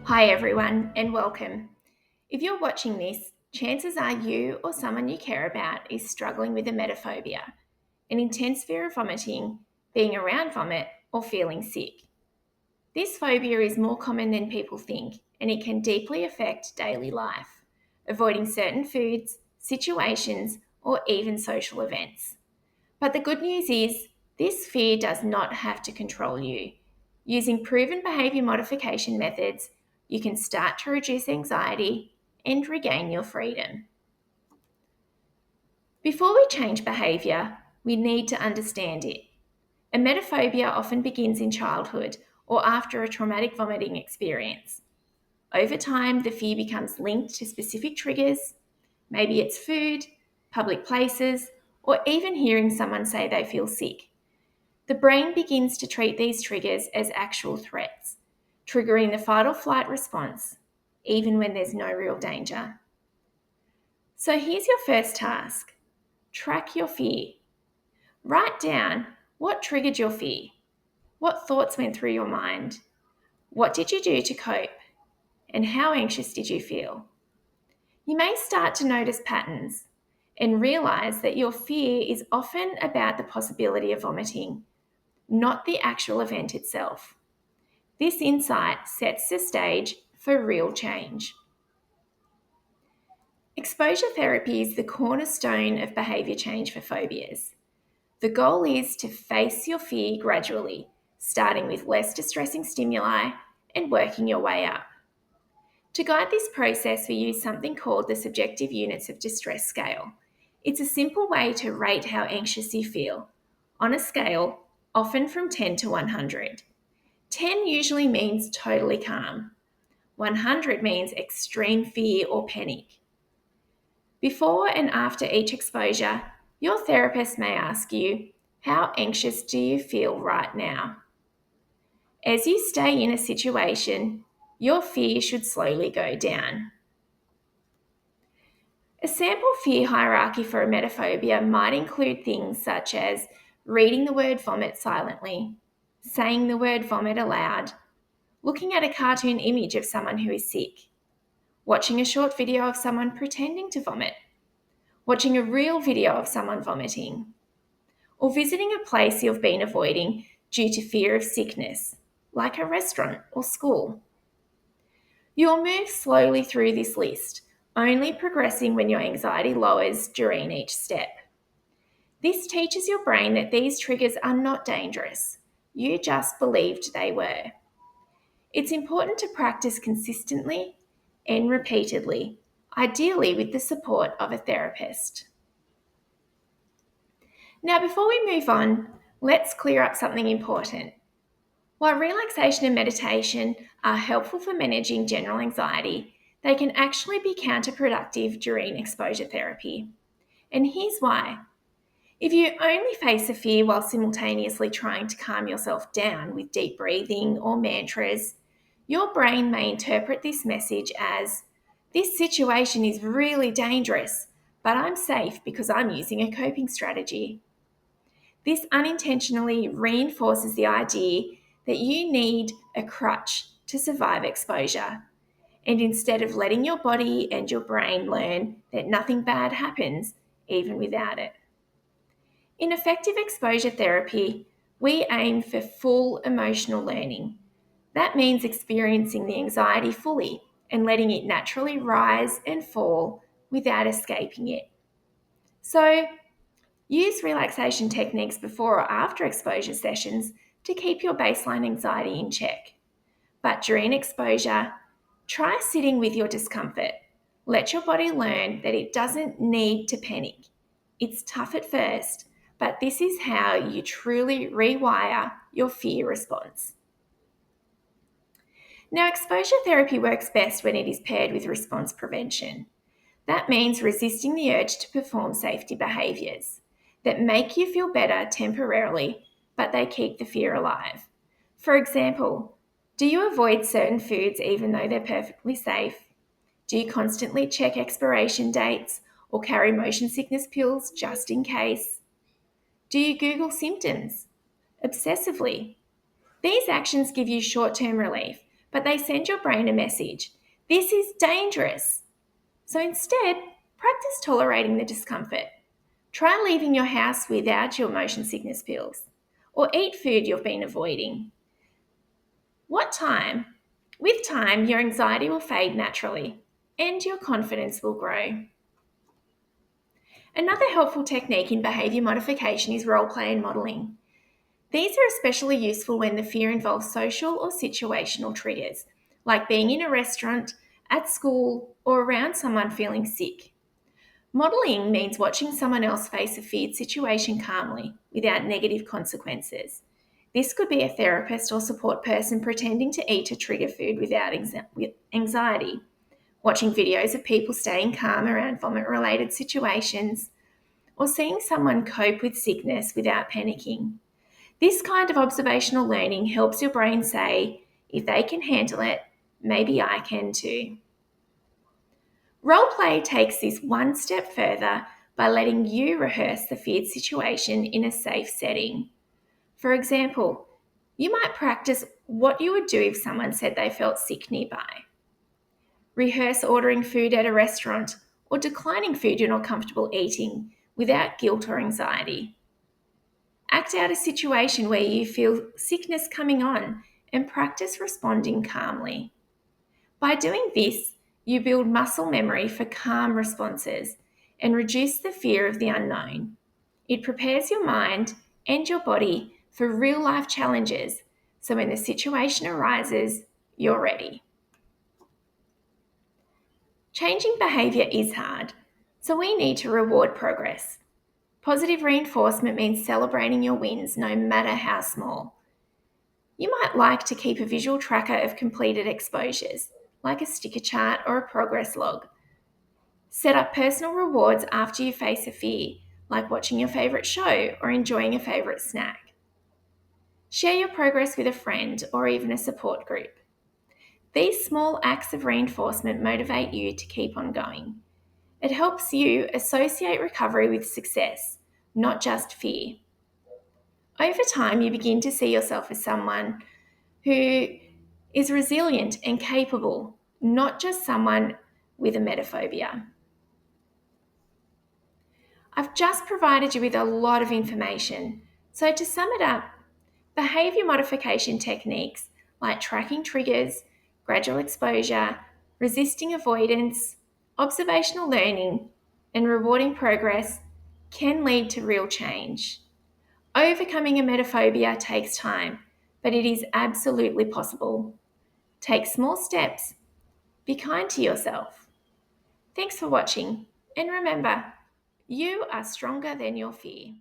Hi everyone and welcome. If you're watching this, chances are you or someone you care about is struggling with emetophobia, an intense fear of vomiting, being around vomit, or feeling sick. This phobia is more common than people think and it can deeply affect daily life, avoiding certain foods, situations, or even social events. But the good news is, this fear does not have to control you. Using proven behaviour modification methods, you can start to reduce anxiety and regain your freedom. Before we change behaviour, we need to understand it. Emetophobia often begins in childhood or after a traumatic vomiting experience. Over time, the fear becomes linked to specific triggers. Maybe it's food, public places, or even hearing someone say they feel sick. The brain begins to treat these triggers as actual threats, triggering the fight or flight response, even when there's no real danger. So here's your first task: track your fear. Write down what triggered your fear, what thoughts went through your mind, what did you do to cope, and how anxious did you feel? You may start to notice patterns and realize that your fear is often about the possibility of vomiting, not the actual event itself. This insight sets the stage for real change. Exposure therapy is the cornerstone of behaviour change for phobias. The goal is to face your fear gradually, starting with less distressing stimuli and working your way up. To guide this process, we use something called the Subjective Units of Distress Scale. It's a simple way to rate how anxious you feel, on a scale often from 10 to 100. 10 usually means totally calm. 100 means extreme fear or panic. Before and after each exposure, your therapist may ask you, how anxious do you feel right now? As you stay in a situation, your fear should slowly go down. A sample fear hierarchy for emetophobia might include things such as reading the word vomit silently, saying the word vomit aloud, looking at a cartoon image of someone who is sick, watching a short video of someone pretending to vomit, watching a real video of someone vomiting, or visiting a place you've been avoiding due to fear of sickness, like a restaurant or school. You'll move slowly through this list, only progressing when your anxiety lowers during each step. This teaches your brain that these triggers are not dangerous. You just believed they were. It's important to practice consistently and repeatedly, ideally with the support of a therapist. Now, before we move on, let's clear up something important. While relaxation and meditation are helpful for managing general anxiety, they can actually be counterproductive during exposure therapy. And here's why. If you only face a fear while simultaneously trying to calm yourself down with deep breathing or mantras, your brain may interpret this message as, this situation is really dangerous, but I'm safe because I'm using a coping strategy. This unintentionally reinforces the idea that you need a crutch to survive exposure. And instead of letting your body and your brain learn that nothing bad happens even without it. In effective exposure therapy, we aim for full emotional learning. That means experiencing the anxiety fully and letting it naturally rise and fall without escaping it. So, use relaxation techniques before or after exposure sessions to keep your baseline anxiety in check. But during exposure, try sitting with your discomfort. Let your body learn that it doesn't need to panic. It's tough at first, but this is how you truly rewire your fear response. Now, exposure therapy works best when it is paired with response prevention. That means resisting the urge to perform safety behaviours that make you feel better temporarily, but they keep the fear alive. For example, do you avoid certain foods even though they're perfectly safe? Do you constantly check expiration dates or carry motion sickness pills just in case? Do you Google symptoms obsessively? These actions give you short-term relief, but they send your brain a message. This is dangerous. So instead, practice tolerating the discomfort. Try leaving your house without your motion sickness pills, or eat food you've been avoiding. What time? With time, your anxiety will fade naturally and your confidence will grow. Another helpful technique in behaviour modification is role play and modelling. These are especially useful when the fear involves social or situational triggers, like being in a restaurant, at school, or around someone feeling sick. Modelling means watching someone else face a feared situation calmly, without negative consequences. This could be a therapist or support person pretending to eat a trigger food without anxiety, watching videos of people staying calm around vomit related situations, or seeing someone cope with sickness without panicking. This kind of observational learning helps your brain say, if they can handle it, maybe I can too. Role play takes this one step further by letting you rehearse the feared situation in a safe setting. For example, you might practice what you would do if someone said they felt sick nearby. Rehearse ordering food at a restaurant or declining food you're not comfortable eating without guilt or anxiety. Act out a situation where you feel sickness coming on and practice responding calmly. By doing this, you build muscle memory for calm responses and reduce the fear of the unknown. It prepares your mind and your body for real life challenges, so when the situation arises, you're ready. Changing behaviour is hard, so we need to reward progress. Positive reinforcement means celebrating your wins, no matter how small. You might like to keep a visual tracker of completed exposures, like a sticker chart or a progress log. Set up personal rewards after you face a fear, like watching your favourite show or enjoying a favourite snack. Share your progress with a friend or even a support group. These small acts of reinforcement motivate you to keep on going. It helps you associate recovery with success, not just fear. Over time, you begin to see yourself as someone who is resilient and capable, not just someone with emetophobia. I've just provided you with a lot of information. So to sum it up, behaviour modification techniques like tracking triggers, gradual exposure, resisting avoidance, observational learning, and rewarding progress can lead to real change. Overcoming emetophobia takes time, but it is absolutely possible. Take small steps. Be kind to yourself. Thanks for watching, and remember, you are stronger than your fear.